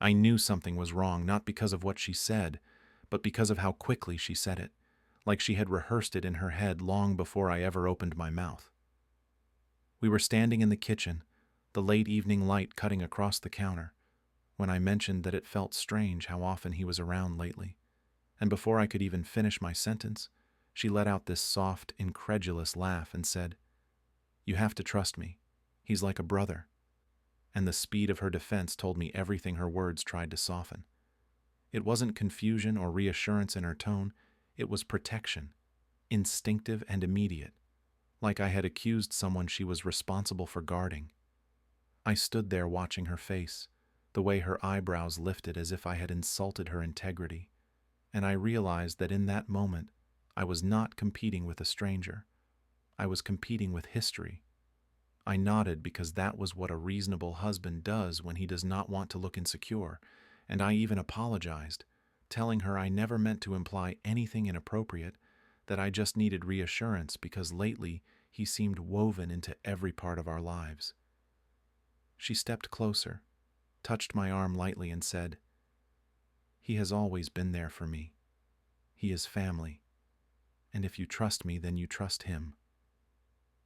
I knew something was wrong, not because of what she said, but because of how quickly she said it, like she had rehearsed it in her head long before I ever opened my mouth. We were standing in the kitchen, the late evening light cutting across the counter, when I mentioned that it felt strange how often he was around lately. And before I could even finish my sentence, she let out this soft, incredulous laugh and said, "You have to trust me. He's like a brother." And the speed of her defense told me everything her words tried to soften. It wasn't confusion or reassurance in her tone, it was protection, instinctive and immediate, like I had accused someone she was responsible for guarding. I stood there watching her face, the way her eyebrows lifted as if I had insulted her integrity, and I realized that in that moment, I was not competing with a stranger. I was competing with history. I nodded because that was what a reasonable husband does when he does not want to look insecure, and I even apologized, telling her I never meant to imply anything inappropriate, that I just needed reassurance because lately he seemed woven into every part of our lives. She stepped closer, touched my arm lightly and said, "He has always been there for me. He is family. And if you trust me, then you trust him."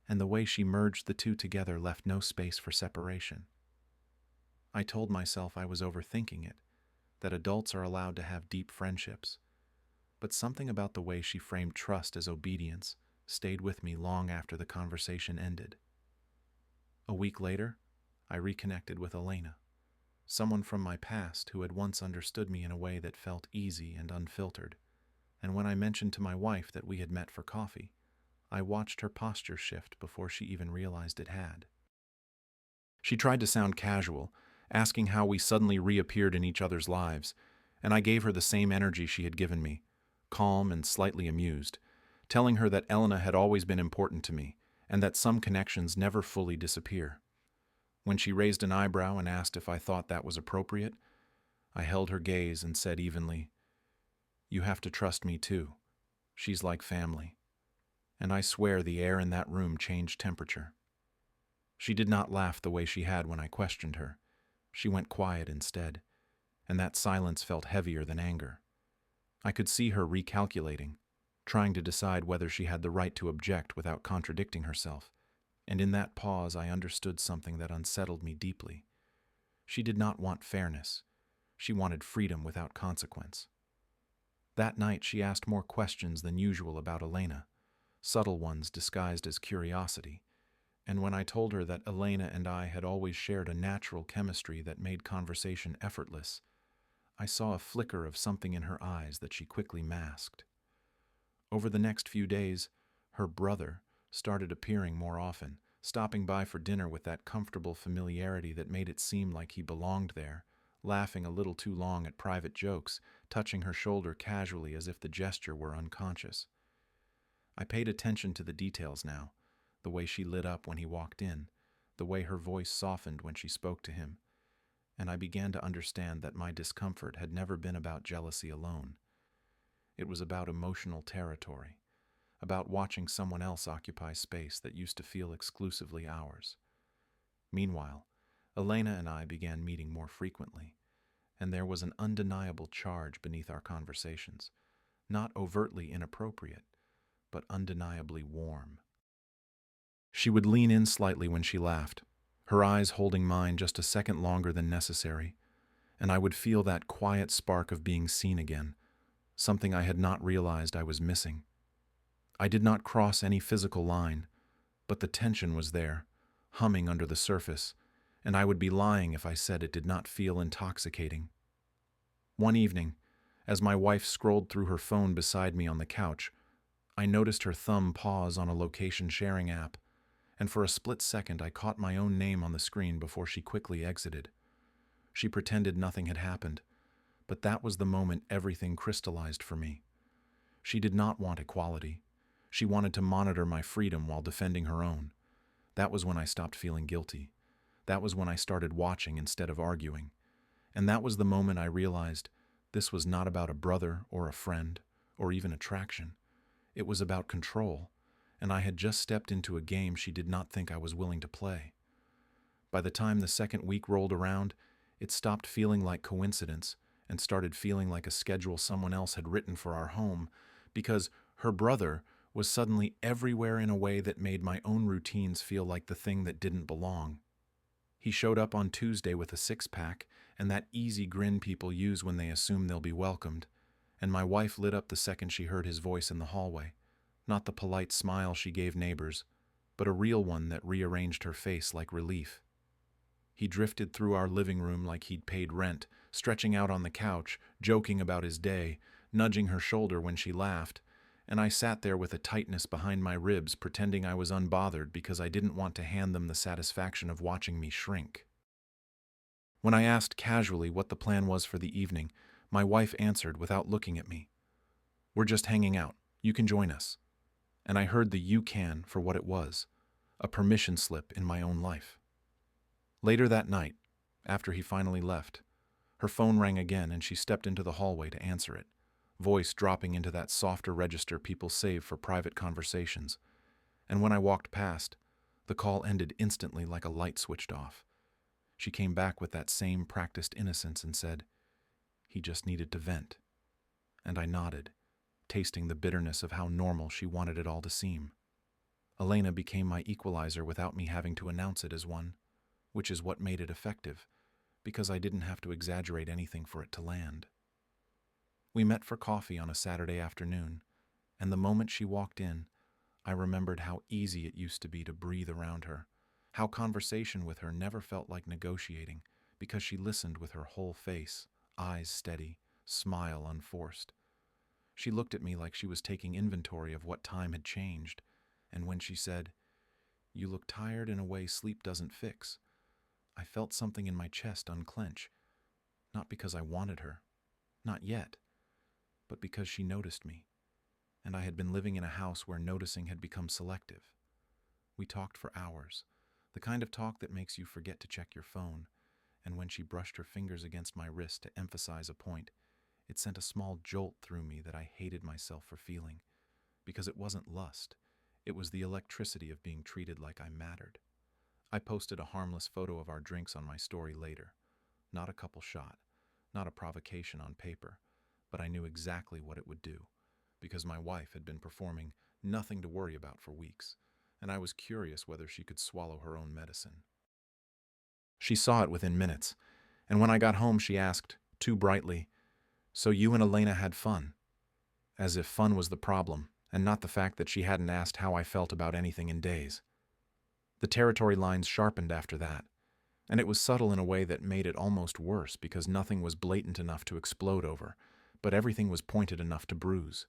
And the way she merged the two together left no space for separation. I told myself I was overthinking it, that adults are allowed to have deep friendships. But something about the way she framed trust as obedience stayed with me long after the conversation ended. A week later, I reconnected with Elena, someone from my past who had once understood me in a way that felt easy and unfiltered. And when I mentioned to my wife that we had met for coffee, I watched her posture shift before she even realized it had. She tried to sound casual, asking how we suddenly reappeared in each other's lives, and I gave her the same energy she had given me, calm and slightly amused, telling her that Elena had always been important to me, and that some connections never fully disappear. When she raised an eyebrow and asked if I thought that was appropriate, I held her gaze and said evenly, "You have to trust me too. She's like family." And I swear the air in that room changed temperature. She did not laugh the way she had when I questioned her. She went quiet instead, and that silence felt heavier than anger. I could see her recalculating, trying to decide whether she had the right to object without contradicting herself, and in that pause I understood something that unsettled me deeply. She did not want fairness. She wanted freedom without consequence. That night she asked more questions than usual about Elena, subtle ones disguised as curiosity, and when I told her that Elena and I had always shared a natural chemistry that made conversation effortless, I saw a flicker of something in her eyes that she quickly masked. Over the next few days, her brother started appearing more often, stopping by for dinner with that comfortable familiarity that made it seem like he belonged there, laughing a little too long at private jokes, touching her shoulder casually as if the gesture were unconscious. I paid attention to the details now, the way she lit up when he walked in, the way her voice softened when she spoke to him, and I began to understand that my discomfort had never been about jealousy alone. It was about emotional territory, about watching someone else occupy space that used to feel exclusively ours. Meanwhile, Elena and I began meeting more frequently, and there was an undeniable charge beneath our conversations, not overtly inappropriate, but undeniably warm. She would lean in slightly when she laughed, her eyes holding mine just a second longer than necessary, and I would feel that quiet spark of being seen again, something I had not realized I was missing. I did not cross any physical line, but the tension was there, humming under the surface, and I would be lying if I said it did not feel intoxicating. One evening, as my wife scrolled through her phone beside me on the couch, I noticed her thumb pause on a location sharing app, and for a split second I caught my own name on the screen before she quickly exited. She pretended nothing had happened, but that was the moment everything crystallized for me. She did not want equality. She wanted to monitor my freedom while defending her own. That was when I stopped feeling guilty. That was when I started watching instead of arguing. And that was the moment I realized this was not about a brother or a friend or even attraction. It was about control, and I had just stepped into a game she did not think I was willing to play. By the time the second week rolled around, It stopped feeling like coincidence and started feeling like a schedule someone else had written for our home, because her brother was suddenly everywhere in a way that made my own routines feel like the thing that didn't belong. He showed up on Tuesday with a six-pack and that easy grin people use when they assume they'll be welcomed, and my wife lit up the second she heard his voice in the hallway. Not the polite smile she gave neighbors, but a real one that rearranged her face like relief. He drifted through our living room like he'd paid rent, stretching out on the couch, joking about his day, nudging her shoulder when she laughed, and I sat there with a tightness behind my ribs, pretending I was unbothered because I didn't want to hand them the satisfaction of watching me shrink. When I asked casually what the plan was for the evening, my wife answered without looking at me. "We're just hanging out. You can join us." And I heard the "you can" for what it was, a permission slip in my own life. Later that night, after he finally left, her phone rang again and she stepped into the hallway to answer it, voice dropping into that softer register people save for private conversations. And when I walked past, the call ended instantly like a light switched off. She came back with that same practiced innocence and said, "He just needed to vent." And I nodded, tasting the bitterness of how normal she wanted it all to seem. Elena became my equalizer without me having to announce it as one, which is what made it effective, because I didn't have to exaggerate anything for it to land. We met for coffee on a Saturday afternoon, and the moment she walked in, I remembered how easy it used to be to breathe around her, how conversation with her never felt like negotiating, because she listened with her whole face, eyes steady, smile unforced. She looked at me like she was taking inventory of what time had changed, and when she said, "You look tired in a way sleep doesn't fix," I felt something in my chest unclench, not because I wanted her, not yet, but because she noticed me, and I had been living in a house where noticing had become selective. We talked for hours, the kind of talk that makes you forget to check your phone, and when she brushed her fingers against my wrist to emphasize a point, it sent a small jolt through me that I hated myself for feeling, because it wasn't lust, it was the electricity of being treated like I mattered. I posted a harmless photo of our drinks on my story later. Not a couple shot, not a provocation on paper, but I knew exactly what it would do, because my wife had been performing nothing to worry about for weeks, and I was curious whether she could swallow her own medicine. She saw it within minutes, and when I got home she asked, too brightly, "So you and Elena had fun?" As if fun was the problem, and not the fact that she hadn't asked how I felt about anything in days. The territory lines sharpened after that, and it was subtle in a way that made it almost worse because nothing was blatant enough to explode over, but everything was pointed enough to bruise.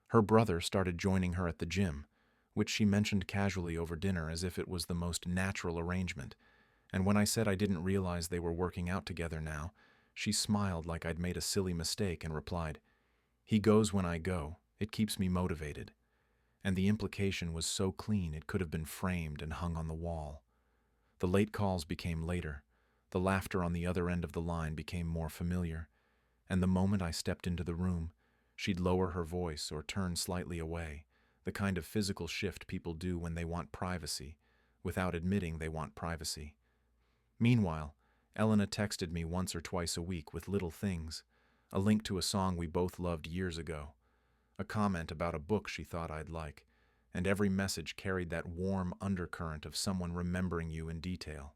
Her brother started joining her at the gym, which she mentioned casually over dinner as if it was the most natural arrangement, and when I said I didn't realize they were working out together now, she smiled like I'd made a silly mistake and replied, "He goes when I go. It keeps me motivated." And the implication was so clean it could have been framed and hung on the wall. The late calls became later, the laughter on the other end of the line became more familiar, and the moment I stepped into the room, she'd lower her voice or turn slightly away, the kind of physical shift people do when they want privacy, without admitting they want privacy. Meanwhile, Elena texted me once or twice a week with little things, a link to a song we both loved years ago, a comment about a book she thought I'd like, and every message carried that warm undercurrent of someone remembering you in detail.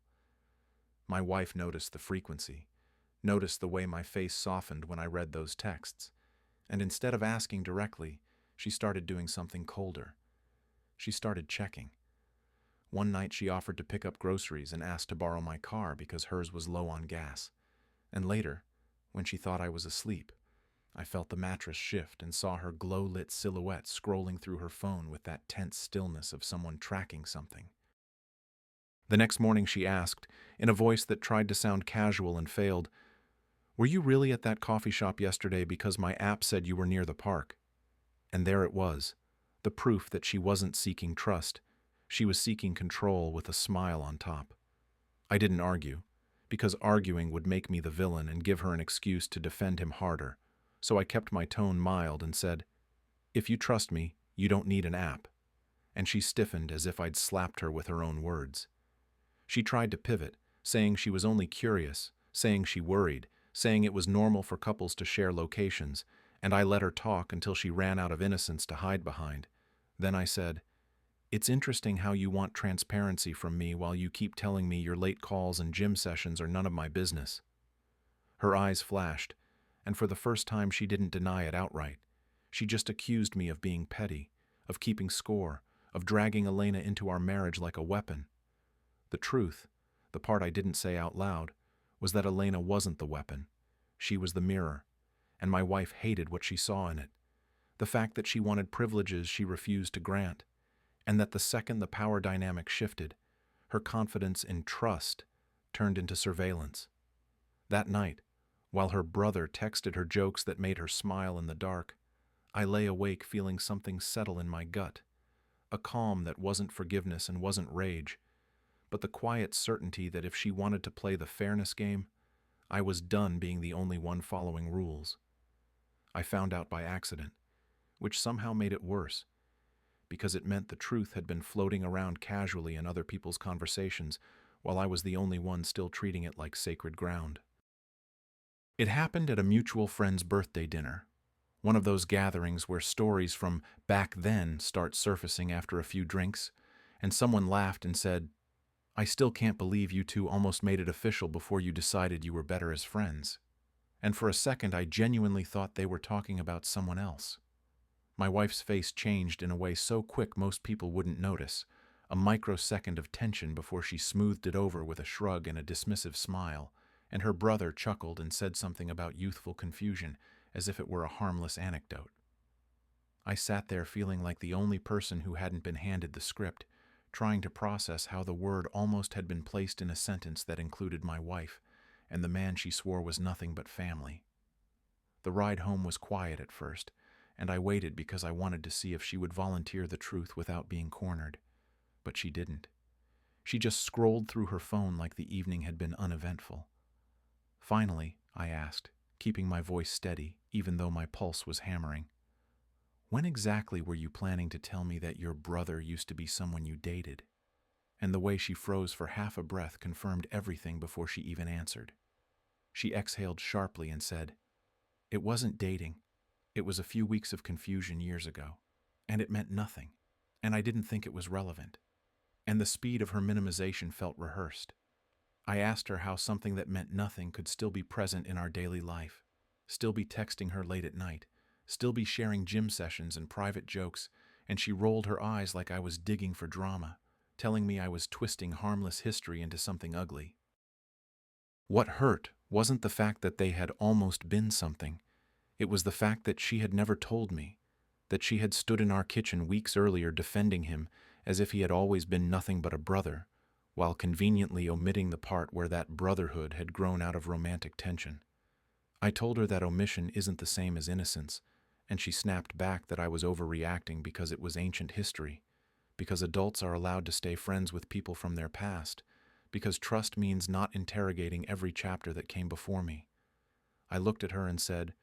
My wife noticed the frequency, noticed the way my face softened when I read those texts, and instead of asking directly, she started doing something colder. She started checking. One night she offered to pick up groceries and asked to borrow my car because hers was low on gas. And later, when she thought I was asleep, I felt the mattress shift and saw her glow-lit silhouette scrolling through her phone with that tense stillness of someone tracking something. The next morning she asked, in a voice that tried to sound casual and failed, "Were you really at that coffee shop yesterday because my app said you were near the park?" And there it was, the proof that she wasn't seeking trust. She was seeking control with a smile on top. I didn't argue, because arguing would make me the villain and give her an excuse to defend him harder. So I kept my tone mild and said, "If you trust me, you don't need an app." And she stiffened as if I'd slapped her with her own words. She tried to pivot, saying she was only curious, saying she worried, saying it was normal for couples to share locations, and I let her talk until she ran out of innocence to hide behind. Then I said, "It's interesting how you want transparency from me while you keep telling me your late calls and gym sessions are none of my business." Her eyes flashed, and for the first time she didn't deny it outright. She just accused me of being petty, of keeping score, of dragging Elena into our marriage like a weapon. The truth, the part I didn't say out loud, was that Elena wasn't the weapon. She was the mirror, and my wife hated what she saw in it. The fact that she wanted privileges she refused to grant, and that the second the power dynamic shifted, her confidence in trust turned into surveillance. That night, while her brother texted her jokes that made her smile in the dark, I lay awake feeling something settle in my gut, a calm that wasn't forgiveness and wasn't rage, but the quiet certainty that if she wanted to play the fairness game, I was done being the only one following rules. I found out by accident, which somehow made it worse, because it meant the truth had been floating around casually in other people's conversations, while I was the only one still treating it like sacred ground. It happened at a mutual friend's birthday dinner, one of those gatherings where stories from back then start surfacing after a few drinks, and someone laughed and said, "I still can't believe you two almost made it official before you decided you were better as friends." And for a second I genuinely thought they were talking about someone else. My wife's face changed in a way so quick most people wouldn't notice, a microsecond of tension before she smoothed it over with a shrug and a dismissive smile, and her brother chuckled and said something about youthful confusion, as if it were a harmless anecdote. I sat there feeling like the only person who hadn't been handed the script, trying to process how the word almost had been placed in a sentence that included my wife, and the man she swore was nothing but family. The ride home was quiet at first, and I waited because I wanted to see if she would volunteer the truth without being cornered. But she didn't. She just scrolled through her phone like the evening had been uneventful. Finally, I asked, keeping my voice steady, even though my pulse was hammering, "When exactly were you planning to tell me that your brother used to be someone you dated?" And the way she froze for half a breath confirmed everything before she even answered. She exhaled sharply and said, "It wasn't dating. It was a few weeks of confusion years ago, and it meant nothing, and I didn't think it was relevant." And the speed of her minimization felt rehearsed. I asked her how something that meant nothing could still be present in our daily life, still be texting her late at night, still be sharing gym sessions and private jokes, and she rolled her eyes like I was digging for drama, telling me I was twisting harmless history into something ugly. What hurt wasn't the fact that they had almost been something. It was the fact that she had never told me, that she had stood in our kitchen weeks earlier defending him as if he had always been nothing but a brother, while conveniently omitting the part where that brotherhood had grown out of romantic tension. I told her that omission isn't the same as innocence, and she snapped back that I was overreacting because it was ancient history, because adults are allowed to stay friends with people from their past, because trust means not interrogating every chapter that came before me. I looked at her and said,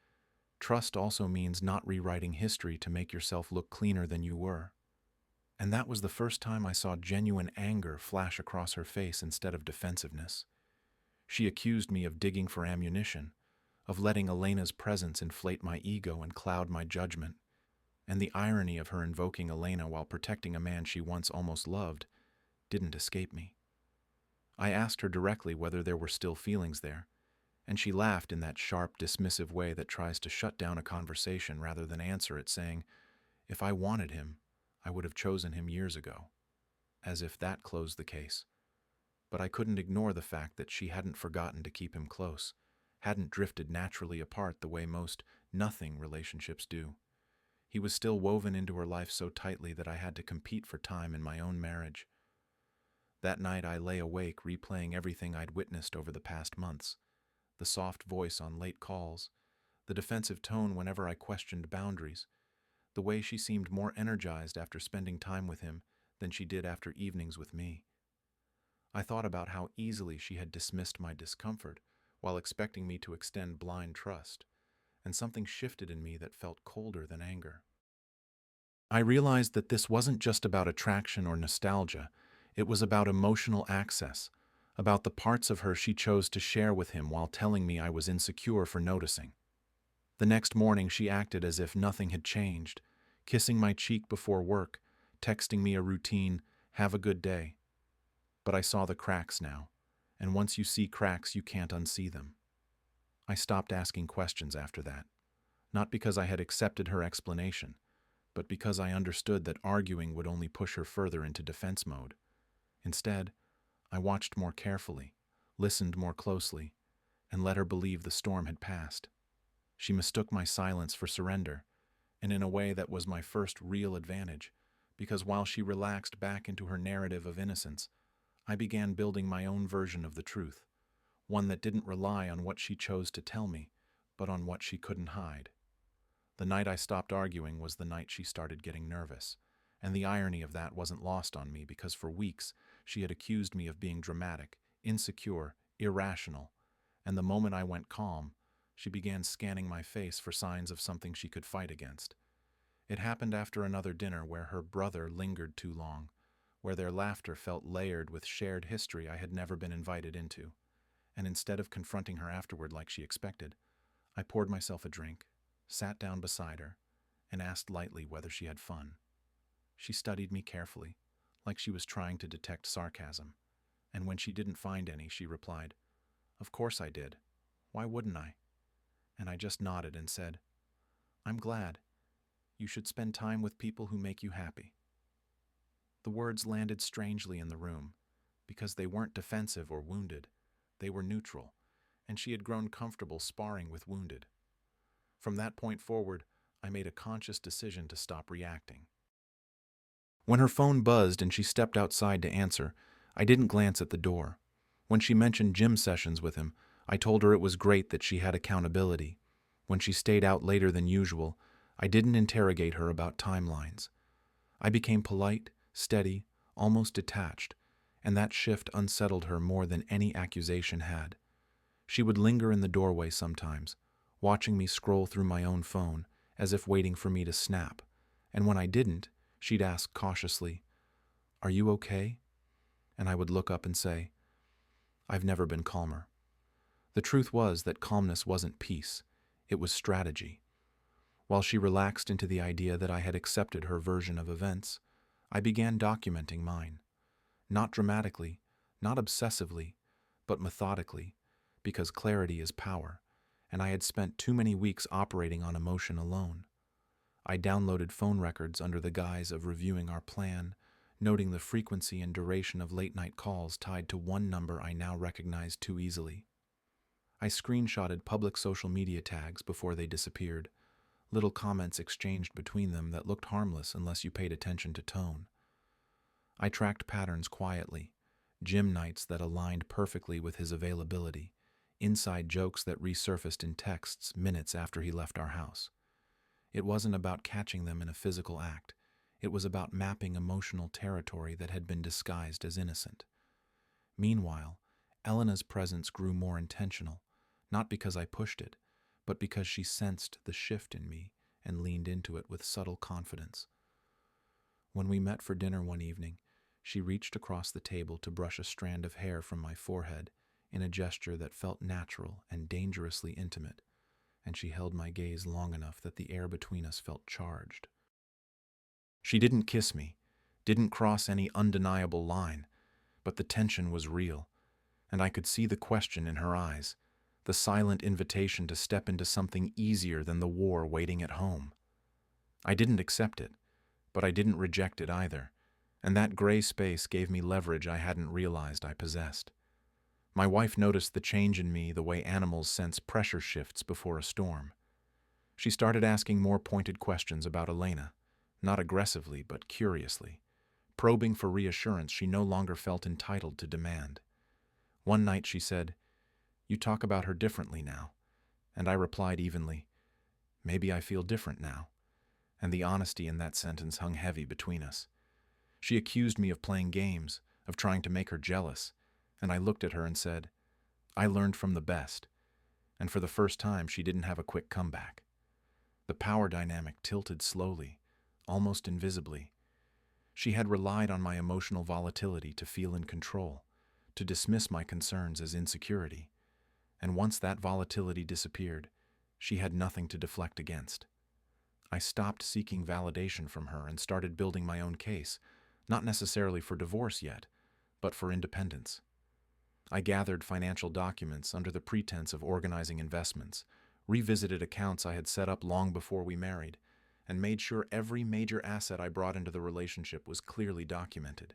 "Trust also means not rewriting history to make yourself look cleaner than you were." And that was the first time I saw genuine anger flash across her face instead of defensiveness. She accused me of digging for ammunition, of letting Elena's presence inflate my ego and cloud my judgment. And the irony of her invoking Elena while protecting a man she once almost loved didn't escape me. I asked her directly whether there were still feelings there, and she laughed in that sharp, dismissive way that tries to shut down a conversation rather than answer it, saying, "If I wanted him, I would have chosen him years ago," as if that closed the case. But I couldn't ignore the fact that she hadn't forgotten to keep him close, hadn't drifted naturally apart the way most nothing relationships do. He was still woven into her life so tightly that I had to compete for time in my own marriage. That night I lay awake replaying everything I'd witnessed over the past months, the soft voice on late calls, the defensive tone whenever I questioned boundaries, the way she seemed more energized after spending time with him than she did after evenings with me. I thought about how easily she had dismissed my discomfort while expecting me to extend blind trust, and something shifted in me that felt colder than anger. I realized that this wasn't just about attraction or nostalgia, it was about emotional access, about the parts of her she chose to share with him while telling me I was insecure for noticing. The next morning she acted as if nothing had changed, kissing my cheek before work, texting me a routine, "Have a good day." But I saw the cracks now, and once you see cracks, you can't unsee them. I stopped asking questions after that, not because I had accepted her explanation, but because I understood that arguing would only push her further into defense mode. Instead, I watched more carefully, listened more closely, and let her believe the storm had passed. She mistook my silence for surrender, and in a way that was my first real advantage, because while she relaxed back into her narrative of innocence, I began building my own version of the truth, one that didn't rely on what she chose to tell me, but on what she couldn't hide. The night I stopped arguing was the night she started getting nervous, and the irony of that wasn't lost on me because for weeks she had accused me of being dramatic, insecure, irrational, and the moment I went calm, she began scanning my face for signs of something she could fight against. It happened after another dinner where her brother lingered too long, where their laughter felt layered with shared history I had never been invited into, and instead of confronting her afterward like she expected, I poured myself a drink, sat down beside her, and asked lightly whether she had fun. She studied me carefully, like she was trying to detect sarcasm, and when she didn't find any, she replied, "Of course I did. Why wouldn't I?" And I just nodded and said, "I'm glad. You should spend time with people who make you happy." The words landed strangely in the room, because they weren't defensive or wounded. They were neutral, and she had grown comfortable sparring with wounded. From that point forward, I made a conscious decision to stop reacting. When her phone buzzed and she stepped outside to answer, I didn't glance at the door. When she mentioned gym sessions with him, I told her it was great that she had accountability. When she stayed out later than usual, I didn't interrogate her about timelines. I became polite, steady, almost detached, and that shift unsettled her more than any accusation had. She would linger in the doorway sometimes, watching me scroll through my own phone, as if waiting for me to snap, and when I didn't, she'd ask cautiously, "Are you okay?" And I would look up and say, "I've never been calmer." The truth was that calmness wasn't peace, it was strategy. While she relaxed into the idea that I had accepted her version of events, I began documenting mine. Not dramatically, not obsessively, but methodically, because clarity is power, and I had spent too many weeks operating on emotion alone. I downloaded phone records under the guise of reviewing our plan, noting the frequency and duration of late-night calls tied to one number I now recognized too easily. I screenshotted public social media tags before they disappeared, little comments exchanged between them that looked harmless unless you paid attention to tone. I tracked patterns quietly, gym nights that aligned perfectly with his availability, inside jokes that resurfaced in texts minutes after he left our house. It wasn't about catching them in a physical act. It was about mapping emotional territory that had been disguised as innocent. Meanwhile, Elena's presence grew more intentional, not because I pushed it, but because she sensed the shift in me and leaned into it with subtle confidence. When we met for dinner one evening, she reached across the table to brush a strand of hair from my forehead in a gesture that felt natural and dangerously intimate, and she held my gaze long enough that the air between us felt charged. She didn't kiss me, didn't cross any undeniable line, but the tension was real, and I could see the question in her eyes, the silent invitation to step into something easier than the war waiting at home. I didn't accept it, but I didn't reject it either, and that gray space gave me leverage I hadn't realized I possessed. My wife noticed the change in me the way animals sense pressure shifts before a storm. She started asking more pointed questions about Elena, not aggressively but curiously, probing for reassurance she no longer felt entitled to demand. One night she said, "You talk about her differently now," and I replied evenly, "Maybe I feel different now," and the honesty in that sentence hung heavy between us. She accused me of playing games, of trying to make her jealous, and I looked at her and said, "I learned from the best," and for the first time she didn't have a quick comeback. The power dynamic tilted slowly, almost invisibly. She had relied on my emotional volatility to feel in control, to dismiss my concerns as insecurity. And once that volatility disappeared, she had nothing to deflect against. I stopped seeking validation from her and started building my own case, not necessarily for divorce yet, but for independence. I gathered financial documents under the pretense of organizing investments, revisited accounts I had set up long before we married, and made sure every major asset I brought into the relationship was clearly documented.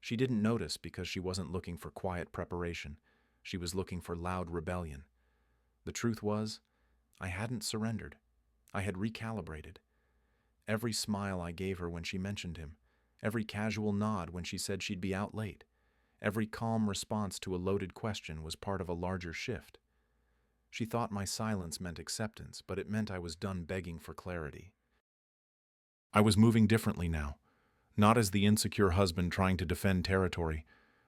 She didn't notice because she wasn't looking for quiet preparation. She was looking for loud rebellion. The truth was, I hadn't surrendered. I had recalibrated. Every smile I gave her when she mentioned him, every casual nod when she said she'd be out late, every calm response to a loaded question was part of a larger shift. She thought my silence meant acceptance, but it meant I was done begging for clarity. I was moving differently now, not as the insecure husband trying to defend territory,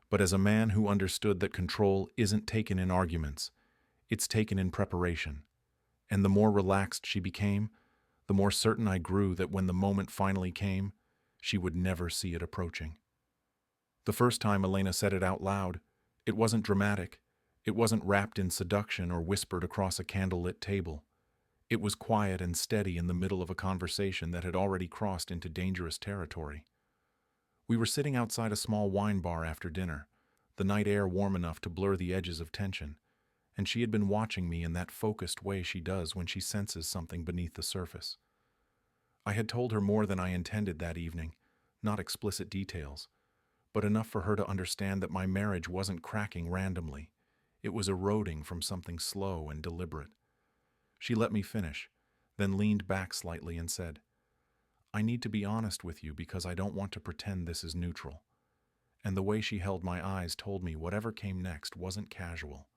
but as a man who understood that control isn't taken in arguments, it's taken in preparation. And the more relaxed she became, the more certain I grew that when the moment finally came, she would never see it approaching. The first time Elena said it out loud, it wasn't dramatic. It wasn't wrapped in seduction or whispered across a candlelit table. It was quiet and steady in the middle of a conversation that had already crossed into dangerous territory. We were sitting outside a small wine bar after dinner, the night air warm enough to blur the edges of tension, and she had been watching me in that focused way she does when she senses something beneath the surface. I had told her more than I intended that evening, not explicit details, but enough for her to understand that my marriage wasn't cracking randomly. It was eroding from something slow and deliberate. She let me finish, then leaned back slightly and said, "I need to be honest with you because I don't want to pretend this is neutral." And the way she held my eyes told me whatever came next wasn't casual.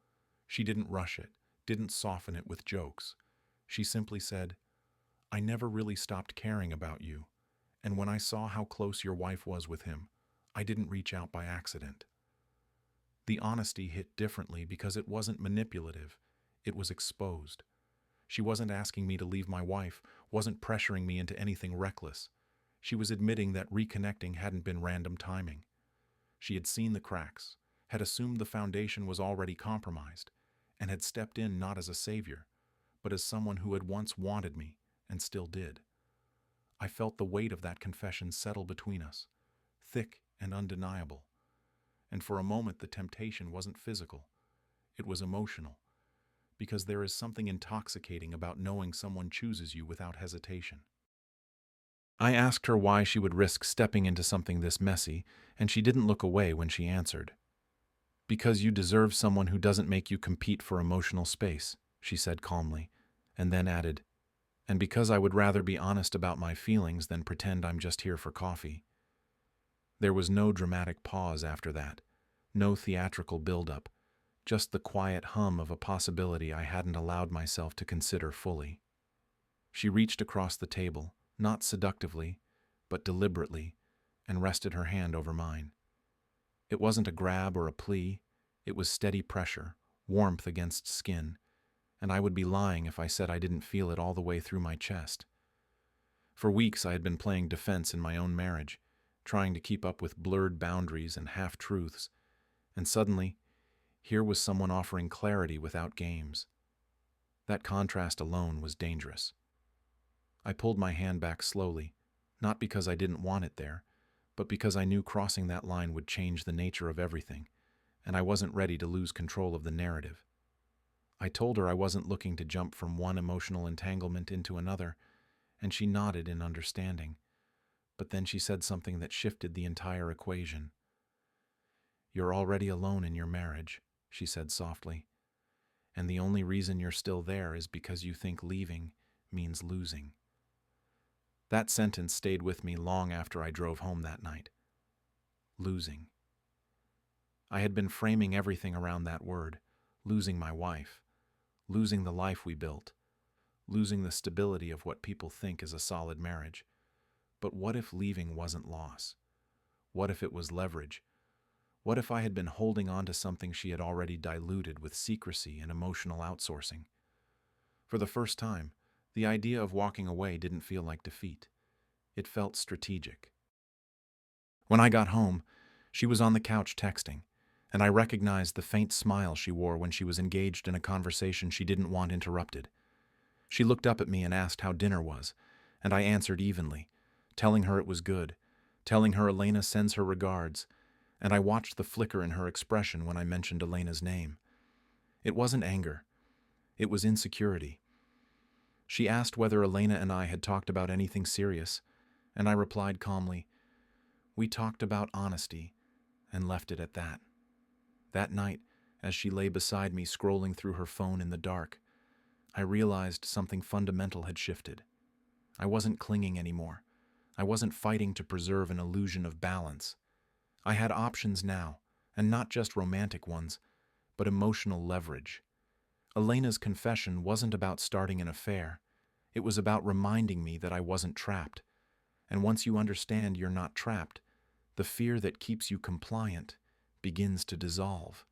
She didn't rush it, didn't soften it with jokes. She simply said, "I never really stopped caring about you, and when I saw how close your wife was with him, I didn't reach out by accident." The honesty hit differently because it wasn't manipulative, it was exposed. She wasn't asking me to leave my wife, wasn't pressuring me into anything reckless. She was admitting that reconnecting hadn't been random timing. She had seen the cracks, had assumed the foundation was already compromised, and had stepped in not as a savior, but as someone who had once wanted me and still did. I felt the weight of that confession settle between us, thick and undeniable. And for a moment the temptation wasn't physical, it was emotional, because there is something intoxicating about knowing someone chooses you without hesitation. I asked her why she would risk stepping into something this messy, and she didn't look away when she answered. "Because you deserve someone who doesn't make you compete for emotional space," she said calmly, and then added, "and because I would rather be honest about my feelings than pretend I'm just here for coffee." There was no dramatic pause after that, no theatrical build-up, just the quiet hum of a possibility I hadn't allowed myself to consider fully. She reached across the table, not seductively, but deliberately, and rested her hand over mine. It wasn't a grab or a plea, it was steady pressure, warmth against skin, and I would be lying if I said I didn't feel it all the way through my chest. For weeks I had been playing defense in my own marriage, trying to keep up with blurred boundaries and half-truths, and suddenly, here was someone offering clarity without games. That contrast alone was dangerous. I pulled my hand back slowly, not because I didn't want it there, but because I knew crossing that line would change the nature of everything, and I wasn't ready to lose control of the narrative. I told her I wasn't looking to jump from one emotional entanglement into another, and she nodded in understanding. But then she said something that shifted the entire equation. "You're already alone in your marriage," she said softly, "and the only reason you're still there is because you think leaving means losing." That sentence stayed with me long after I drove home that night. Losing. I had been framing everything around that word, losing my wife, losing the life we built, losing the stability of what people think is a solid marriage. But what if leaving wasn't loss? What if it was leverage? What if I had been holding on to something she had already diluted with secrecy and emotional outsourcing? For the first time, the idea of walking away didn't feel like defeat. It felt strategic. When I got home, she was on the couch texting, and I recognized the faint smile she wore when she was engaged in a conversation she didn't want interrupted. She looked up at me and asked how dinner was, and I answered evenly, telling her it was good, telling her Elena sends her regards, and I watched the flicker in her expression when I mentioned Elena's name. It wasn't anger. It was insecurity. She asked whether Elena and I had talked about anything serious, and I replied calmly, "We talked about honesty," and left it at that. That night, as she lay beside me scrolling through her phone in the dark, I realized something fundamental had shifted. I wasn't clinging anymore. I wasn't fighting to preserve an illusion of balance. I had options now, and not just romantic ones, but emotional leverage. Elena's confession wasn't about starting an affair. It was about reminding me that I wasn't trapped. And once you understand you're not trapped, the fear that keeps you compliant begins to dissolve.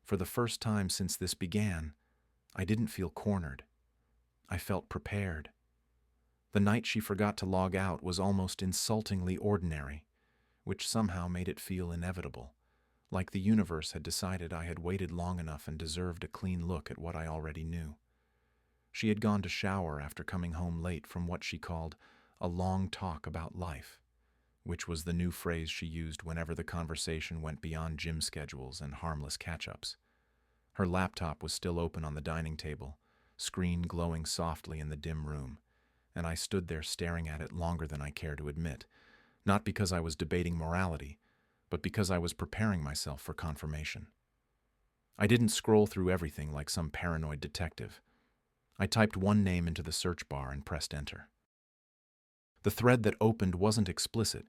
For the first time since this began, I didn't feel cornered. I felt prepared. The night she forgot to log out was almost insultingly ordinary, which somehow made it feel inevitable, like the universe had decided I had waited long enough and deserved a clean look at what I already knew. She had gone to shower after coming home late from what she called a long talk about life, which was the new phrase she used whenever the conversation went beyond gym schedules and harmless catch-ups. Her laptop was still open on the dining table, screen glowing softly in the dim room, and I stood there staring at it longer than I care to admit, not because I was debating morality, but because I was preparing myself for confirmation. I didn't scroll through everything like some paranoid detective. I typed one name into the search bar and pressed enter. The thread that opened wasn't explicit,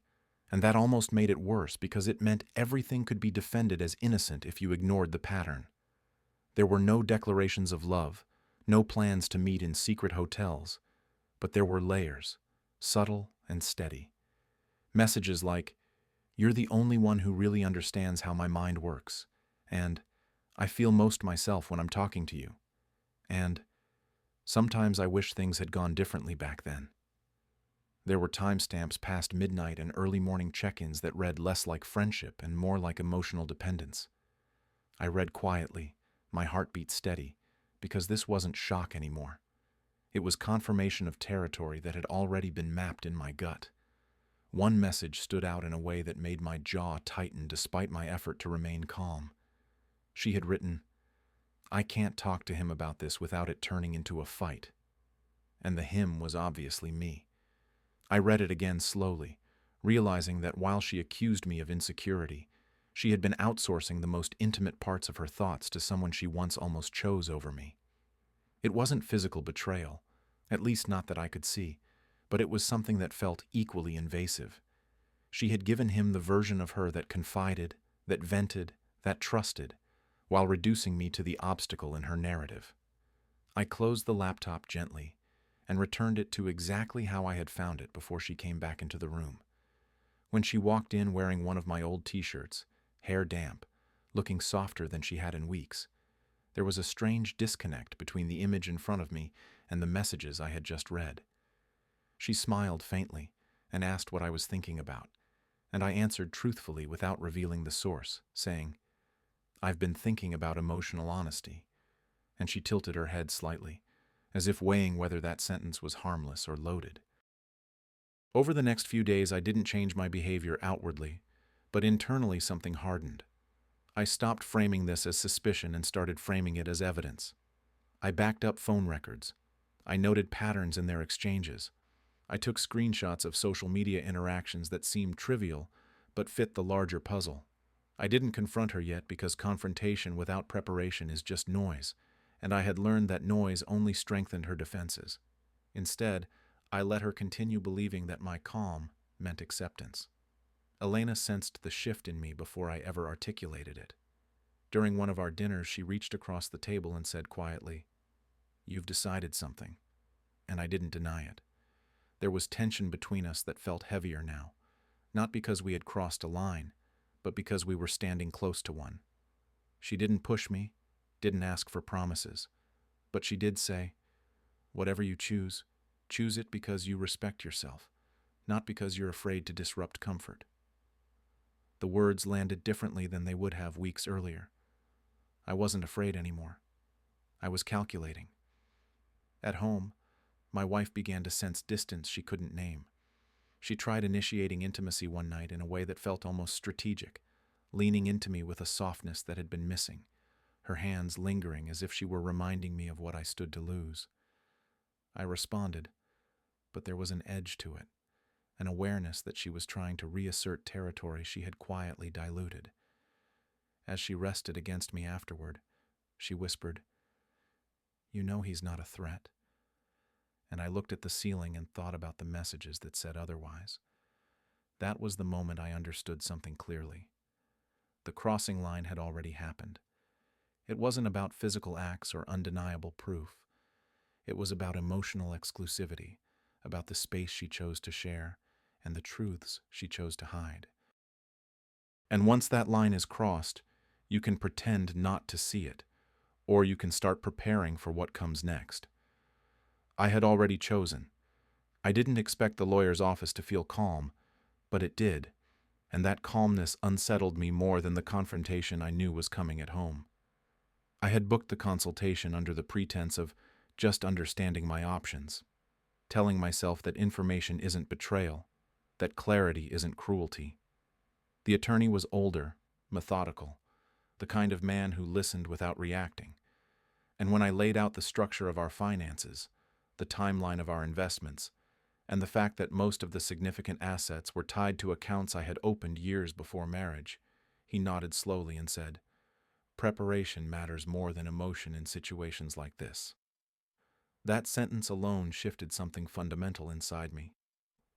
and that almost made it worse because it meant everything could be defended as innocent if you ignored the pattern. There were no declarations of love, no plans to meet in secret hotels, but there were layers, subtle and steady. Messages like, "You're the only one who really understands how my mind works," and "I feel most myself when I'm talking to you," and "Sometimes I wish things had gone differently back then." There were timestamps past midnight and early morning check-ins that read less like friendship and more like emotional dependence. I read quietly, my heartbeat steady, because this wasn't shock anymore. It was confirmation of territory that had already been mapped in my gut. One message stood out in a way that made my jaw tighten despite my effort to remain calm. She had written, "I can't talk to him about this without it turning into a fight." And the him was obviously me. I read it again slowly, realizing that while she accused me of insecurity, she had been outsourcing the most intimate parts of her thoughts to someone she once almost chose over me. It wasn't physical betrayal, at least not that I could see, but it was something that felt equally invasive. She had given him the version of her that confided, that vented, that trusted, while reducing me to the obstacle in her narrative. I closed the laptop gently and returned it to exactly how I had found it before she came back into the room. When she walked in wearing one of my old t-shirts, hair damp, looking softer than she had in weeks, there was a strange disconnect between the image in front of me and the messages I had just read. She smiled faintly and asked what I was thinking about, and I answered truthfully without revealing the source, saying, "I've been thinking about emotional honesty," and she tilted her head slightly, as if weighing whether that sentence was harmless or loaded. Over the next few days, I didn't change my behavior outwardly, but internally something hardened. I stopped framing this as suspicion and started framing it as evidence. I backed up phone records. I noted patterns in their exchanges. I took screenshots of social media interactions that seemed trivial, but fit the larger puzzle. I didn't confront her yet because confrontation without preparation is just noise, and I had learned that noise only strengthened her defenses. Instead, I let her continue believing that my calm meant acceptance. Elena sensed the shift in me before I ever articulated it. During one of our dinners, she reached across the table and said quietly, "You've decided something," and I didn't deny it. There was tension between us that felt heavier now, not because we had crossed a line, but because we were standing close to one. She didn't push me, didn't ask for promises, but she did say, "Whatever you choose, choose it because you respect yourself, not because you're afraid to disrupt comfort." The words landed differently than they would have weeks earlier. I wasn't afraid anymore. I was calculating. At home, my wife began to sense distance she couldn't name. She tried initiating intimacy one night in a way that felt almost strategic, leaning into me with a softness that had been missing, her hands lingering as if she were reminding me of what I stood to lose. I responded, but there was an edge to it, an awareness that she was trying to reassert territory she had quietly diluted. As she rested against me afterward, she whispered, "You know he's not a threat." And I looked at the ceiling and thought about the messages that said otherwise. That was the moment I understood something clearly. The crossing line had already happened. It wasn't about physical acts or undeniable proof. It was about emotional exclusivity, about the space she chose to share, and the truths she chose to hide. And once that line is crossed, you can pretend not to see it, or you can start preparing for what comes next. I had already chosen. I didn't expect the lawyer's office to feel calm, but it did, and that calmness unsettled me more than the confrontation I knew was coming at home. I had booked the consultation under the pretense of just understanding my options, telling myself that information isn't betrayal, that clarity isn't cruelty. The attorney was older, methodical, the kind of man who listened without reacting. And when I laid out the structure of our finances, the timeline of our investments, and the fact that most of the significant assets were tied to accounts I had opened years before marriage, he nodded slowly and said, "Preparation matters more than emotion in situations like this." That sentence alone shifted something fundamental inside me.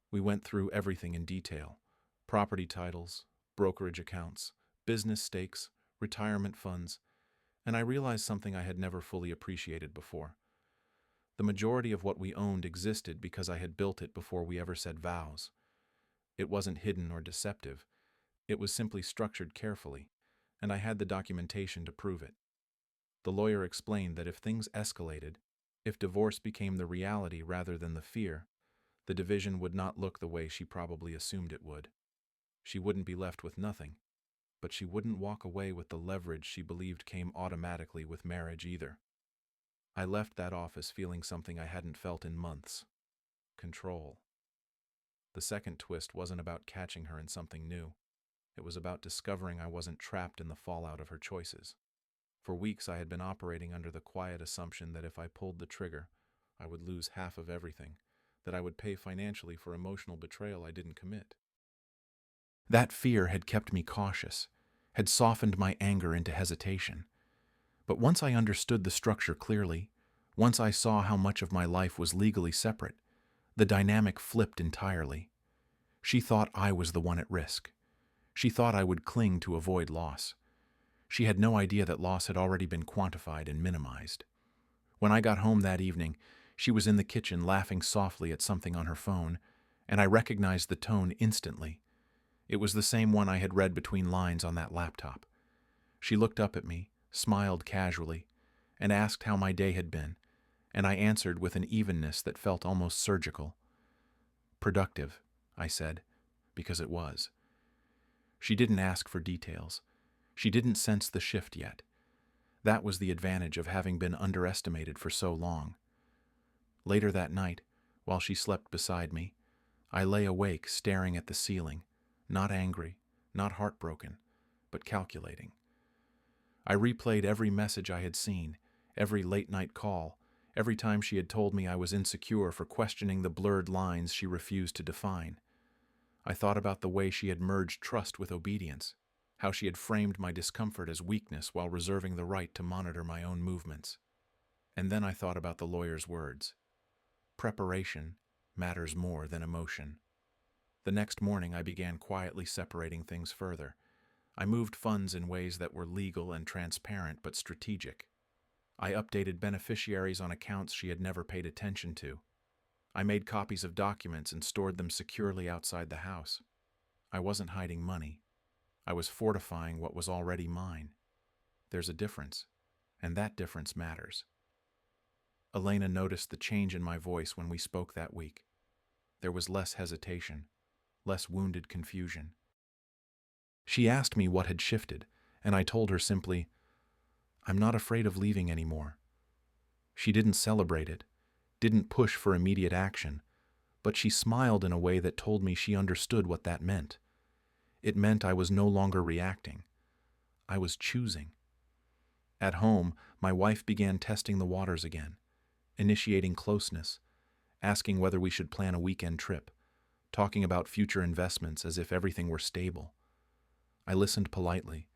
We went through everything in detail: property titles, brokerage accounts, business stakes, retirement funds, and I realized something I had never fully appreciated before. The majority of what we owned existed because I had built it before we ever said vows. It wasn't hidden or deceptive. It was simply structured carefully, and I had the documentation to prove it. The lawyer explained that if things escalated, if divorce became the reality rather than the fear, the division would not look the way she probably assumed it would. She wouldn't be left with nothing, but she wouldn't walk away with the leverage she believed came automatically with marriage either. I left that office feeling something I hadn't felt in months: control. The second twist wasn't about catching her in something new. It was about discovering I wasn't trapped in the fallout of her choices. For weeks I had been operating under the quiet assumption that if I pulled the trigger, I would lose half of everything, that I would pay financially for emotional betrayal I didn't commit. That fear had kept me cautious, had softened my anger into hesitation. But once I understood the structure clearly, once I saw how much of my life was legally separate, the dynamic flipped entirely. She thought I was the one at risk. She thought I would cling to avoid loss. She had no idea that loss had already been quantified and minimized. When I got home that evening, she was in the kitchen laughing softly at something on her phone, and I recognized the tone instantly. It was the same one I had read between lines on that laptop. She looked up at me, smiled casually, and asked how my day had been, and I answered with an evenness that felt almost surgical. "Productive," I said, because it was. She didn't ask for details. She didn't sense the shift yet. That was the advantage of having been underestimated for so long. Later that night, while she slept beside me, I lay awake staring at the ceiling, not angry, not heartbroken, but calculating. I replayed every message I had seen, every late-night call, every time she had told me I was insecure for questioning the blurred lines she refused to define. I thought about the way she had merged trust with obedience, how she had framed my discomfort as weakness while reserving the right to monitor my own movements. And then I thought about the lawyer's words. Preparation matters more than emotion. The next morning I began quietly separating things further. I moved funds in ways that were legal and transparent but strategic. I updated beneficiaries on accounts she had never paid attention to. I made copies of documents and stored them securely outside the house. I wasn't hiding money. I was fortifying what was already mine. There's a difference, and that difference matters. Elena noticed the change in my voice when we spoke that week. There was less hesitation, less wounded confusion. She asked me what had shifted, and I told her simply, "I'm not afraid of leaving anymore." She didn't celebrate it, didn't push for immediate action, but she smiled in a way that told me she understood what that meant. It meant I was no longer reacting. I was choosing. At home, my wife began testing the waters again, initiating closeness, asking whether we should plan a weekend trip, talking about future investments as if everything were stable. I listened politely,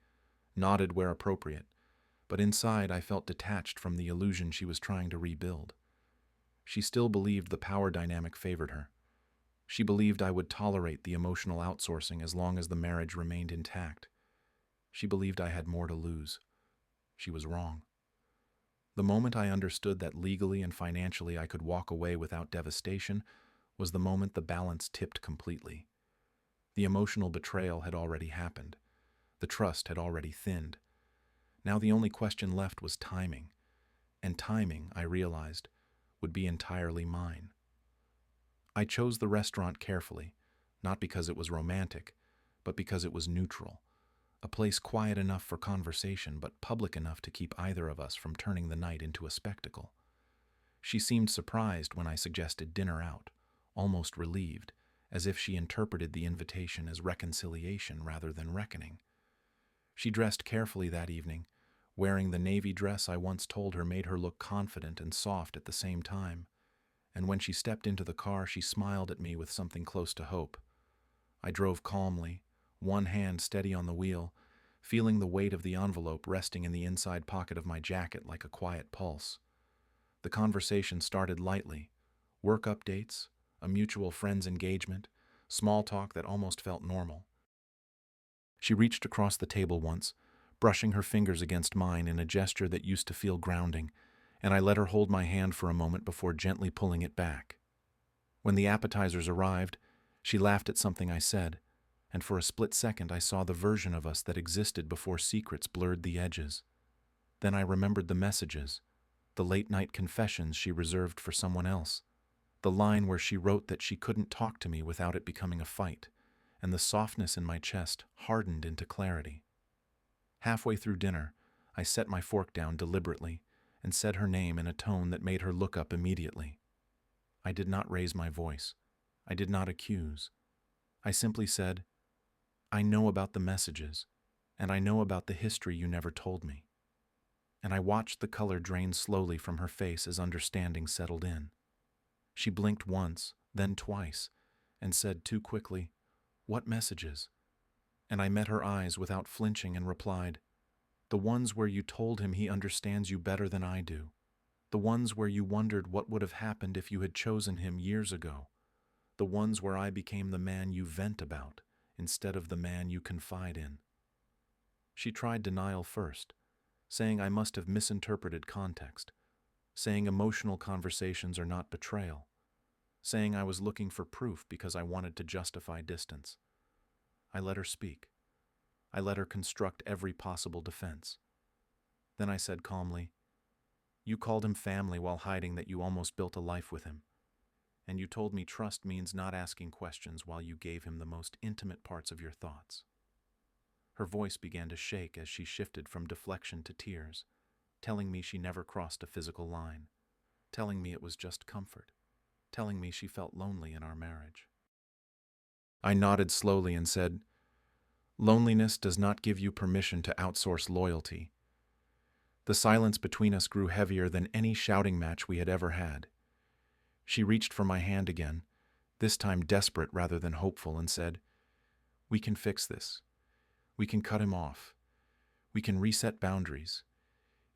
nodded where appropriate, but inside I felt detached from the illusion she was trying to rebuild. She still believed the power dynamic favored her. She believed I would tolerate the emotional outsourcing as long as the marriage remained intact. She believed I had more to lose. She was wrong. The moment I understood that legally and financially I could walk away without devastation was the moment the balance tipped completely. The emotional betrayal had already happened. The trust had already thinned. Now the only question left was timing. And timing, I realized, would be entirely mine. I chose the restaurant carefully, not because it was romantic, but because it was neutral. A place quiet enough for conversation, but public enough to keep either of us from turning the night into a spectacle. She seemed surprised when I suggested dinner out, almost relieved, as if she interpreted the invitation as reconciliation rather than reckoning. She dressed carefully that evening, wearing the navy dress I once told her made her look confident and soft at the same time. And when she stepped into the car, she smiled at me with something close to hope. I drove calmly, one hand steady on the wheel, feeling the weight of the envelope resting in the inside pocket of my jacket like a quiet pulse. The conversation started lightly. Work updates, a mutual friend's engagement, small talk that almost felt normal. She reached across the table once, brushing her fingers against mine in a gesture that used to feel grounding, and I let her hold my hand for a moment before gently pulling it back. When the appetizers arrived, she laughed at something I said, and for a split second I saw the version of us that existed before secrets blurred the edges. Then I remembered the messages, the late-night confessions she reserved for someone else, the line where she wrote that she couldn't talk to me without it becoming a fight, and the softness in my chest hardened into clarity. Halfway through dinner, I set my fork down deliberately and said her name in a tone that made her look up immediately. I did not raise my voice. I did not accuse. I simply said, "I know about the messages, and I know about the history you never told me." And I watched the color drain slowly from her face as understanding settled in. She blinked once, then twice, and said too quickly, "What messages?" And I met her eyes without flinching and replied, "The ones where you told him he understands you better than I do. The ones where you wondered what would have happened if you had chosen him years ago. The ones where I became the man you vent about instead of the man you confide in." She tried denial first, saying I must have misinterpreted context, saying emotional conversations are not betrayal, saying I was looking for proof because I wanted to justify distance. I let her speak. I let her construct every possible defense. Then I said calmly, "You called him family while hiding that you almost built a life with him. And you told me trust means not asking questions while you gave him the most intimate parts of your thoughts." Her voice began to shake as she shifted from deflection to tears, telling me she never crossed a physical line, telling me it was just comfort, telling me she felt lonely in our marriage. I nodded slowly and said, "Loneliness does not give you permission to outsource loyalty." The silence between us grew heavier than any shouting match we had ever had. She reached for my hand again, this time desperate rather than hopeful, and said, "We can fix this. We can cut him off. We can reset boundaries.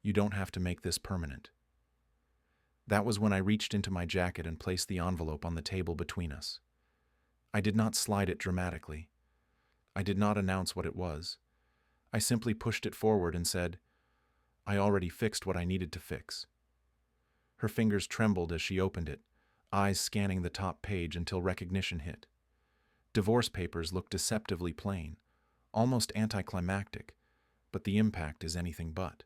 You don't have to make this permanent." That was when I reached into my jacket and placed the envelope on the table between us. I did not slide it dramatically. I did not announce what it was. I simply pushed it forward and said, "I already fixed what I needed to fix." Her fingers trembled as she opened it, eyes scanning the top page until recognition hit. Divorce papers looked deceptively plain, almost anticlimactic, but the impact is anything but.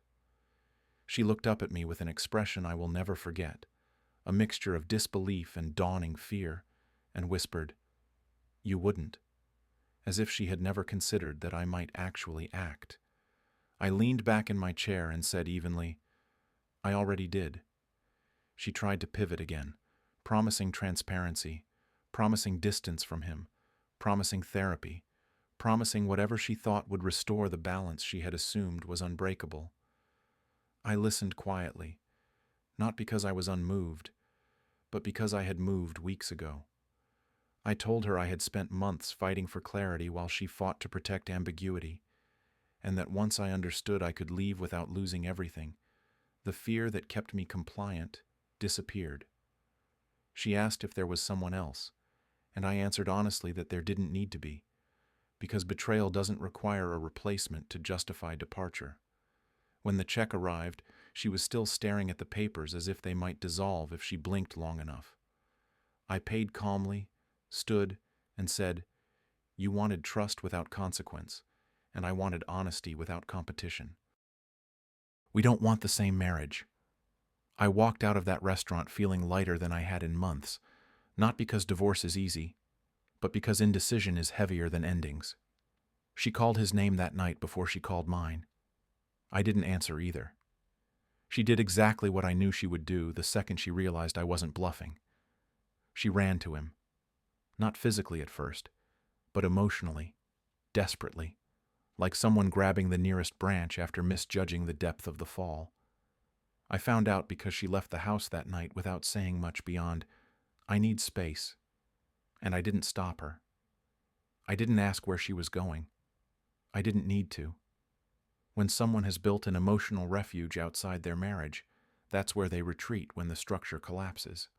She looked up at me with an expression I will never forget, a mixture of disbelief and dawning fear, and whispered, "You wouldn't." as if she had never considered that I might actually act. I leaned back in my chair and said evenly, "I already did." She tried to pivot again, promising transparency, promising distance from him, promising therapy, promising whatever she thought would restore the balance she had assumed was unbreakable. I listened quietly, not because I was unmoved, but because I had moved weeks ago. I told her I had spent months fighting for clarity while she fought to protect ambiguity, and that once I understood I could leave without losing everything, the fear that kept me compliant disappeared. She asked if there was someone else, and I answered honestly that there didn't need to be, because betrayal doesn't require a replacement to justify departure. When the check arrived, she was still staring at the papers as if they might dissolve if she blinked long enough. I paid calmly, stood, and said, "You wanted trust without consequence, and I wanted honesty without competition. We don't want the same marriage." I walked out of that restaurant feeling lighter than I had in months, not because divorce is easy, but because indecision is heavier than endings. She called his name that night before she called mine. I didn't answer either. She did exactly what I knew she would do the second she realized I wasn't bluffing. She ran to him. Not physically at first, but emotionally, desperately, like someone grabbing the nearest branch after misjudging the depth of the fall. I found out because she left the house that night without saying much beyond, "I need space," and I didn't stop her. I didn't ask where she was going. I didn't need to. When someone has built an emotional refuge outside their marriage, that's where they retreat when the structure collapses.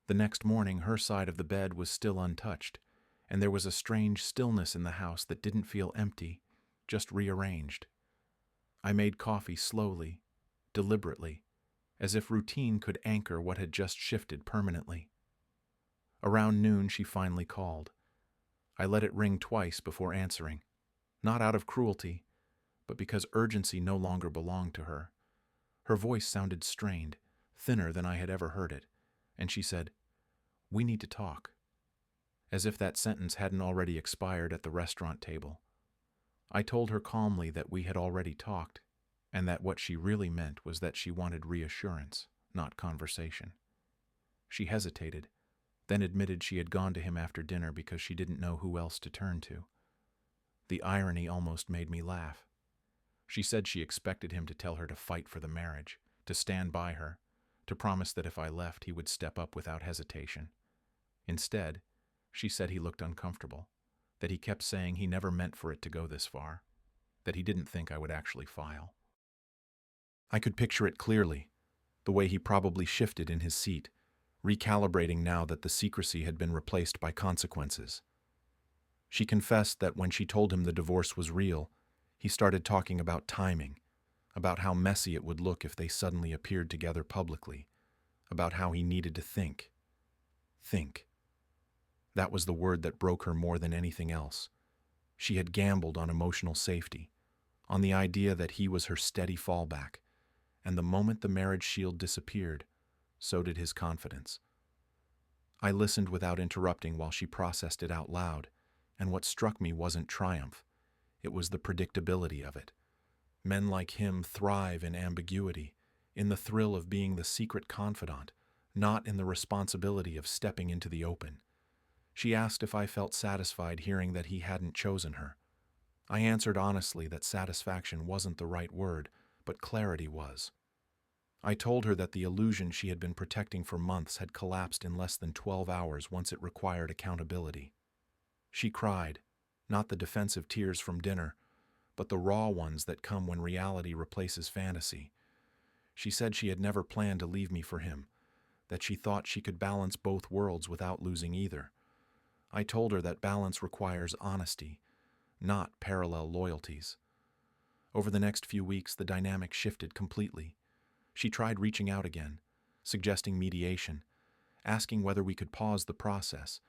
The next morning, her side of the bed was still untouched, and there was a strange stillness in the house that didn't feel empty, just rearranged. I made coffee slowly, deliberately, as if routine could anchor what had just shifted permanently. Around noon, she finally called. I let it ring twice before answering, not out of cruelty, but because urgency no longer belonged to her. Her voice sounded strained, thinner than I had ever heard it, and she said, "We need to talk," as if that sentence hadn't already expired at the restaurant table. I told her calmly that we had already talked, and that what she really meant was that she wanted reassurance, not conversation. She hesitated, then admitted she had gone to him after dinner because she didn't know who else to turn to. The irony almost made me laugh. She said she expected him to tell her to fight for the marriage, to stand by her, to promise that if I left he would step up without hesitation. Instead, she said he looked uncomfortable, that he kept saying he never meant for it to go this far, that he didn't think I would actually file. I could picture it clearly, the way he probably shifted in his seat, recalibrating now that the secrecy had been replaced by consequences. She confessed that when she told him the divorce was real, he started talking about timing, about how messy it would look if they suddenly appeared together publicly, about how he needed to think. Think. That was the word that broke her more than anything else. She had gambled on emotional safety, on the idea that he was her steady fallback, and the moment the marriage shield disappeared, so did his confidence. I listened without interrupting while she processed it out loud, and what struck me wasn't triumph. It was the predictability of it. Men like him thrive in ambiguity, in the thrill of being the secret confidant, not in the responsibility of stepping into the open. She asked if I felt satisfied hearing that he hadn't chosen her. I answered honestly that satisfaction wasn't the right word, but clarity was. I told her that the illusion she had been protecting for months had collapsed in less than 12 hours once it required accountability. She cried, not the defensive tears from dinner, but the raw ones that come when reality replaces fantasy. She said she had never planned to leave me for him, that she thought she could balance both worlds without losing either. I told her that balance requires honesty, not parallel loyalties. Over the next few weeks, the dynamic shifted completely. She tried reaching out again, suggesting mediation, asking whether we could pause the process,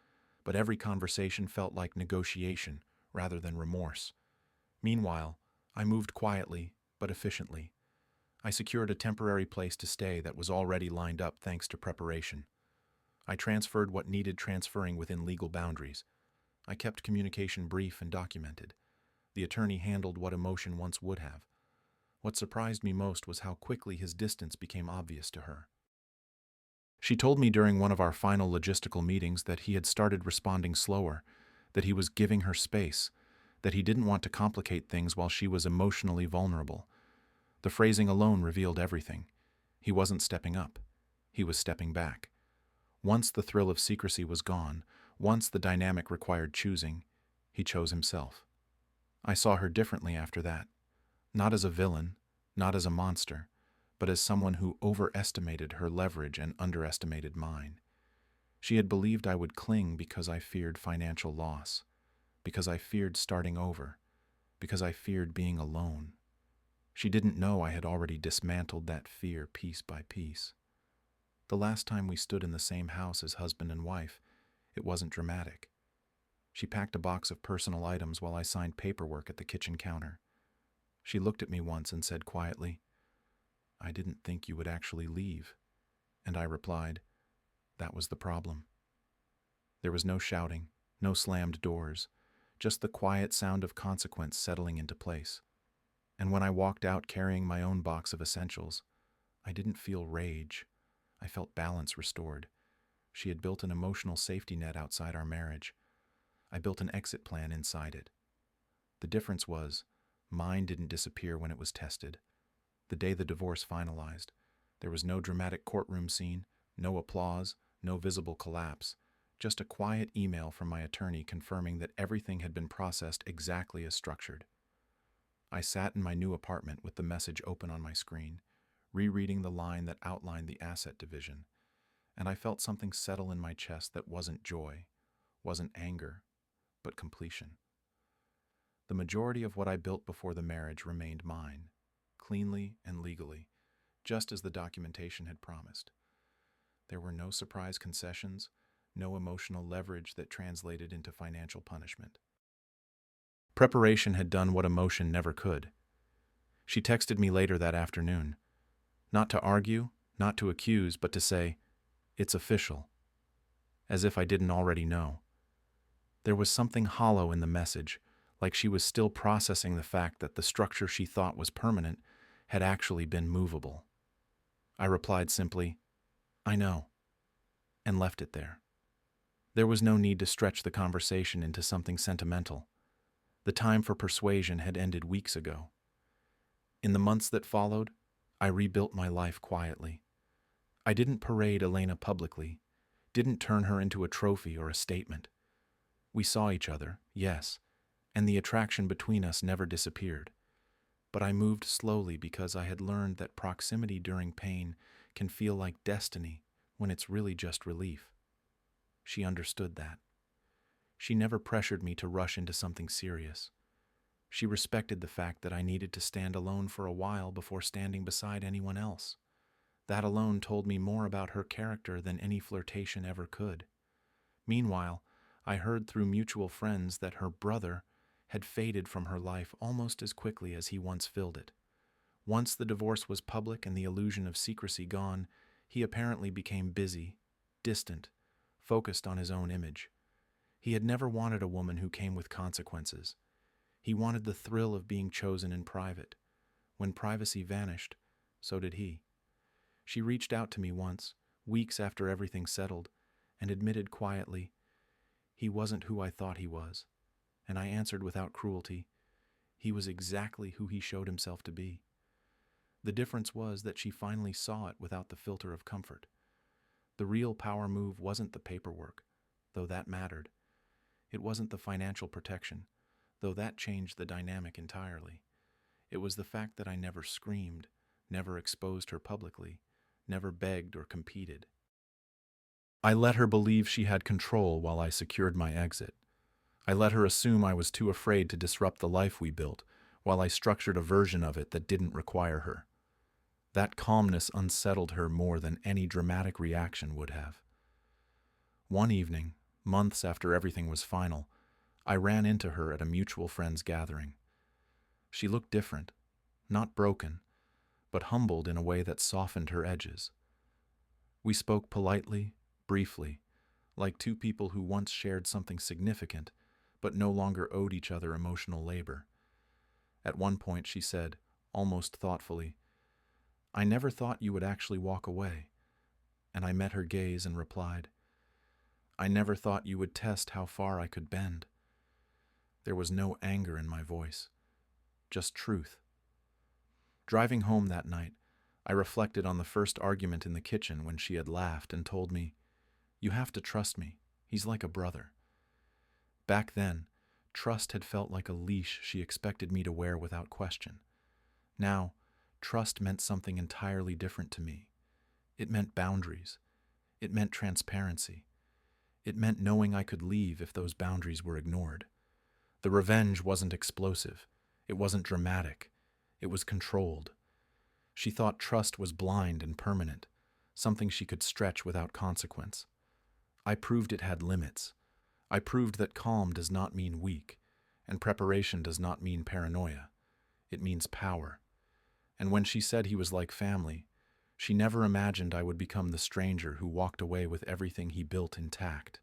but every conversation felt like negotiation rather than remorse. Meanwhile, I moved quietly but efficiently. I secured a temporary place to stay that was already lined up thanks to preparation. I transferred what needed transferring within legal boundaries. I kept communication brief and documented. The attorney handled what emotion once would have. What surprised me most was how quickly his distance became obvious to her. She told me during one of our final logistical meetings that he had started responding slower, that he was giving her space, that he didn't want to complicate things while she was emotionally vulnerable. The phrasing alone revealed everything. He wasn't stepping up. He was stepping back. Once the thrill of secrecy was gone, once the dynamic required choosing, he chose himself. I saw her differently after that. Not as a villain, not as a monster, but as someone who overestimated her leverage and underestimated mine. She had believed I would cling because I feared financial loss, because I feared starting over, because I feared being alone. She didn't know I had already dismantled that fear piece by piece. The last time we stood in the same house as husband and wife, it wasn't dramatic. She packed a box of personal items while I signed paperwork at the kitchen counter. She looked at me once and said quietly, "I didn't think you would actually leave." And I replied, "That was the problem." There was no shouting, no slammed doors, just the quiet sound of consequence settling into place. And when I walked out carrying my own box of essentials, I didn't feel rage. I felt balance restored. She had built an emotional safety net outside our marriage. I built an exit plan inside it. The difference was, mine didn't disappear when it was tested. The day the divorce finalized, there was no dramatic courtroom scene, no applause, no visible collapse, just a quiet email from my attorney confirming that everything had been processed exactly as structured. I sat in my new apartment with the message open on my screen, rereading the line that outlined the asset division, and I felt something settle in my chest that wasn't joy, wasn't anger, but completion. The majority of what I built before the marriage remained mine, cleanly and legally, just as the documentation had promised. There were no surprise concessions, no emotional leverage that translated into financial punishment. Preparation had done what emotion never could. She texted me later that afternoon, not to argue, not to accuse, but to say, "It's official," as if I didn't already know. There was something hollow in the message, like she was still processing the fact that the structure she thought was permanent had actually been movable. I replied simply, "I know," and left it there. There was no need to stretch the conversation into something sentimental. The time for persuasion had ended weeks ago. In the months that followed, I rebuilt my life quietly. I didn't parade Elena publicly, didn't turn her into a trophy or a statement. We saw each other, yes, and the attraction between us never disappeared. But I moved slowly because I had learned that proximity during pain can feel like destiny when it's really just relief. She understood that. She never pressured me to rush into something serious. She respected the fact that I needed to stand alone for a while before standing beside anyone else. That alone told me more about her character than any flirtation ever could. Meanwhile, I heard through mutual friends that her brother had faded from her life almost as quickly as he once filled it. Once the divorce was public and the illusion of secrecy gone, he apparently became busy, distant, focused on his own image. He had never wanted a woman who came with consequences. He wanted the thrill of being chosen in private. When privacy vanished, so did he. She reached out to me once, weeks after everything settled, and admitted quietly, "He wasn't who I thought he was." And I answered without cruelty, "He was exactly who he showed himself to be." The difference was that she finally saw it without the filter of comfort. The real power move wasn't the paperwork, though that mattered. It wasn't the financial protection, though that changed the dynamic entirely. It was the fact that I never screamed, never exposed her publicly, never begged or competed. I let her believe she had control while I secured my exit. I let her assume I was too afraid to disrupt the life we built, while I structured a version of it that didn't require her. That calmness unsettled her more than any dramatic reaction would have. One evening, months after everything was final, I ran into her at a mutual friend's gathering. She looked different, not broken, but humbled in a way that softened her edges. We spoke politely, briefly, like two people who once shared something significant, but no longer owed each other emotional labor. At one point she said, almost thoughtfully, "I never thought you would actually walk away." And I met her gaze and replied, "I never thought you would test how far I could bend." There was no anger in my voice, just truth. Driving home that night, I reflected on the first argument in the kitchen when she had laughed and told me, "You have to trust me. He's like a brother." Back then, trust had felt like a leash she expected me to wear without question. Now, trust meant something entirely different to me. It meant boundaries. It meant transparency. It meant knowing I could leave if those boundaries were ignored. The revenge wasn't explosive. It wasn't dramatic. It was controlled. She thought trust was blind and permanent, something she could stretch without consequence. I proved it had limits. I proved that calm does not mean weak, and preparation does not mean paranoia. It means power. And when she said he was like family, she never imagined I would become the stranger who walked away with everything he built intact.